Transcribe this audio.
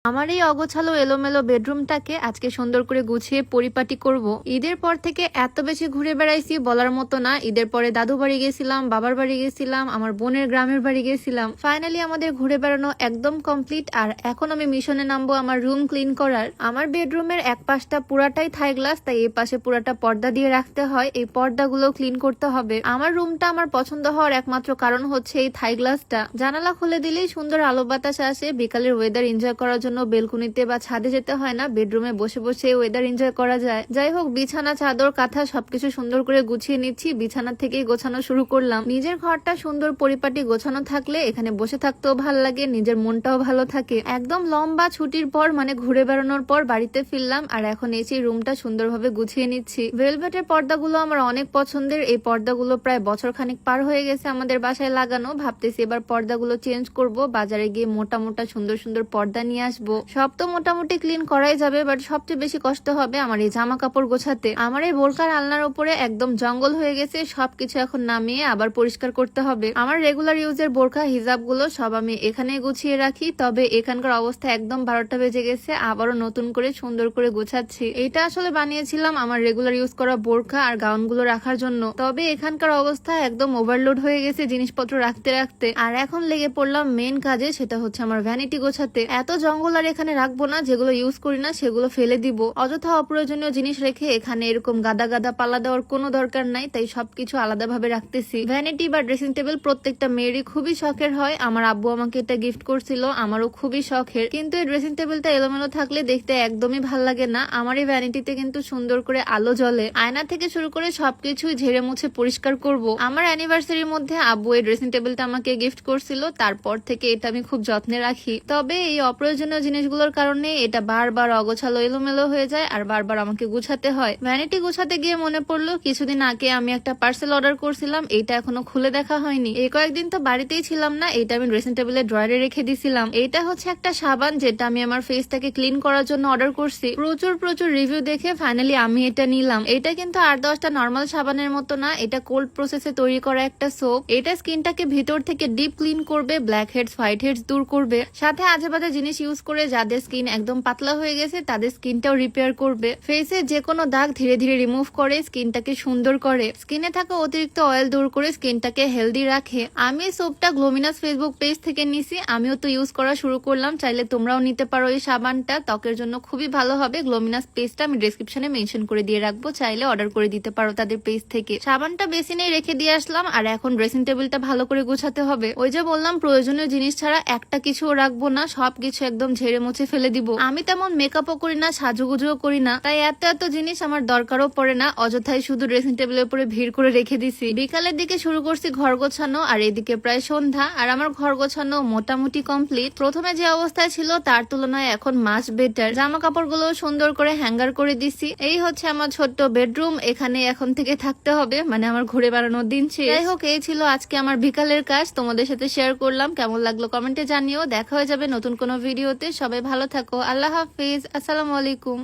আমার এই অগোছালো এলোমেলো বেডরুমটাকে আজকে সুন্দর করে গুছিয়ে পরিপাটি করব। ঈদের পর থেকে এত বেশি ঘুরে বেড়াইছি বলার মতো না। ঈদের পরে দাদু বাড়ি গেছিলাম, বাবার বাড়ি গেছিলাম, আমার বোনের গ্রামের বাড়ি গেছিলাম। ফাইনালি আমাদের ঘুরে বেড়ানো একদম কমপ্লিট। আর এখন আমি মিশনে নামবো আমার রুম ক্লিন করার। আমার বেডরুমের এক পাশটা পুরাটাই থাই গ্লাস, তাই এই পাশে পুরাটা পর্দা দিয়ে রাখতে হয়। এই পর্দাগুলো ক্লিন করতে হবে। আমার রুমটা আমার পছন্দ হওয়ার একমাত্র কারণ হচ্ছে এই থাই গ্লাসটা। জানালা খুলে দিলেই সুন্দর আলো বাতাস আসে। বিকালের ওয়েদার এনজয় করার জন্য বেলকুনিতে বা ছাদে যেতে হয় না, বেডরুমে বসে বসে ওয়েদার এনজয় করা যায়। যাই হোক, বিছানা, চাদর, কাঁথা সবকিছু সুন্দর করে গুছিয়ে নিচ্ছি। বিছানা থেকেই গোছানো শুরু করলাম। নিজের ঘরটা সুন্দর পরিপাটি গোছানো থাকলে এখানে বসে থাকতেও ভালো লাগে, নিজের মনটাও ভালো থাকে। একদম লম্বা ছুটির পর মানে ঘুরে বেড়ানোর পর বাড়িতে ফিরলাম, আর এখন এসে রুমটা সুন্দরভাবে গুছিয়ে নিচ্ছি। ভেলভেটের পর্দাগুলো আমার অনেক পছন্দের। এই পর্দাগুলো প্রায় বছর খানিক পার হয়ে গেছে আমাদের বাসায় লাগানো। ভাবতেছি এবার পর্দাগুলো চেঞ্জ করব, বাজারে গিয়ে মোটা মোটা সুন্দর সুন্দর পর্দা নিয়ে আসবো। সব তো মোটামুটি ক্লিন করাই যাবে, বাট সবচেয়ে বেশি কষ্ট হবে আমার এই জামা কাপড় গোছাতে। আমার এই বোরকার আলনার উপরে একদম জঙ্গল হয়ে গেছে, সবকিছু এখন নামিয়ে আবার পরিষ্কার করতে হবে। আমার রেগুলার ইউজের বোরকা হিজাব গুলো সব আমি এখানে গুছিয়ে রাখি, তবে এখানকার অবস্থা একদম 12টা বেজে গেছে। আবারও নতুন করে সুন্দর করে গুছাচ্ছি। এটা আসলে বানিয়েছিলাম আমার রেগুলার ইউজ করা বোরকা আর গাউন গুলো রাখার জন্য, তবে এখানকার অবস্থা একদম ওভারলোড হয়ে গেছে জিনিসপত্র রাখতে রাখতে। আর এখন লেগে পড়লাম মেন কাজে, সেটা হচ্ছে আমার ভ্যানিটি গোছাতে। এত জঙ্গল আর এখানে রাখবো না, যেগুলো ইউজ করি না সেগুলো ফেলে দিব। অযথা অপ্রয়োজনীয় জিনিস রেখে এখানে এরকম গাদা গাদা পাল্লা দেওয়ার কোনো দরকার নাই, তাই সবকিছু আলাদাভাবে রাখতেছি। ভ্যানিটি বা ড্রেসিং টেবিল প্রত্যেকটা মেয়েরই খুবই শখের হয়। আমার আব্বু আমাকে এটা গিফট করছিল, আমারও খুবই শখের। কিন্তু এই ড্রেসিং টেবিলটা এলোমেলো থাকলে দেখতে একদমই ভাল লাগে না। আমার এই ভ্যানিটিতে কিন্তু সুন্দর করে আলো জ্বলে। আয়না থেকে শুরু করে সবকিছুই ঝেড়ে মুছে পরিষ্কার করব। আমার অ্যানিভার্সারির মধ্যে আব্বু এই ড্রেসিং টেবিলটা আমাকে গিফট করছিল, তারপর থেকে এটা আমি খুব যত্নে রাখি। তবে এই অপ্রয়োজনীয় জিনিসগুলোর কারণে এটা বারবার অগোছালো এলোমেলো হয়ে যায় আর বারবার আমাকে গুছাতে হয়। ভ্যানিটি গুছাতে গিয়ে মনে পড়লো কিছুদিন আগে আমি একটা পার্সেল অর্ডার করছিলাম, এইটা এখনো খুলে দেখা হয়নি। এই কয়েকদিন তো বাড়িতেই ছিলাম না, এটা আমি ড্রেসিং টেবিলের ড্রয়ারে রেখে দিছিলাম। এটা হচ্ছে একটা সাবান, যেটা আমি আমার ফেসটাকে ক্লিন করার জন্য অর্ডার করছি। প্রচুর প্রচুর রিভিউ দেখে ফাইনালি আমি এটা নিলাম। এটা কিন্তু 8-10টা নর্মাল সাবানের মতো না, এটা কোল্ড প্রসেসে তৈরি করা একটা সোপ। এটা স্কিনটাকে ভিতর থেকে ডিপ ক্লিন করবে, ব্ল্যাক হেডস, হোয়াইট হেডস দূর করবে, সাথে আজেবাজে জিনিস ইউজ করে যাদের স্কিন একদম পাতলা হয়ে গেছে তাদের স্কিনটাও রিপেয়ার করবে। ফেসে যে কোনো দাগ ধীরে ধীরে রিমুভ করে, স্কিনটাকে সুন্দর করে, স্কিনে থাকা অতিরিক্ত অয়েল দূর করে স্কিনটাকে হেলদি রাখে। আমি এই সোপটা গ্লোমিনাস ফেসবুক পেজ থেকে নিছি, আমিও তো ইউজ করা শুরু করলাম। চাইলে তোমরাও নিতে পারো এই সাবানটা, ত্বকের জন্য খুবই ভালো হবে। গ্লোমিনাস পেজটা আমি ডেসক্রিপশনে মেনশন করে দিয়ে রাখবো, চাইলে অর্ডার করে দিতে পারো তাদের পেজ থেকে। সাবানটা বেসিনে রেখে দিয়ে আসলাম, আর এখন ড্রেসিং টেবিলটা ভালো করে গোছাতে হবে। ওই যে বললাম, প্রয়োজনীয় জিনিস ছাড়া একটা কিছুও রাখবো না, সবকিছু একদম ঝেড়ে মুছে ফেলে দিব। আমি তেমন মেকআপও করি না, সাজুগুজুও করি না, তাই এত এত জিনিস আমার দরকারও পড়ে না। অযথাই শুধু ড্রেসিং টেবিলের উপরে ভিড় করে রেখে দিছি। বিকালের দিকে শুরু করছি ঘর গোছানো, আর এদিকে প্রায় সন্ধ্যা, আর আমার ঘর গোছানো মোটামুটি কমপ্লিট। প্রথমে যে অবস্থায় ছিল তার তুলনায় এখন মাস বেটার। জামা কাপড় গুলো সুন্দর করে হ্যাঙ্গার করে দিছি। এই হচ্ছে আমার ছোট্ট বেডরুম, এখানে এখন থেকে থাকতে হবে, মানে আমার ঘুরে বেড়ানোর দিন শেষ। যাই হোক, এই ছিল আজকে আমার বিকালের কাজ, তোমাদের সাথে শেয়ার করলাম। কেমন লাগলো কমেন্টে জানিও। দেখা হয়ে যাবে নতুন কোনো ভিডিওতে। সবাই ভালো থাকো, আল্লাহ হাফিজ, আসসালামু আলাইকুম।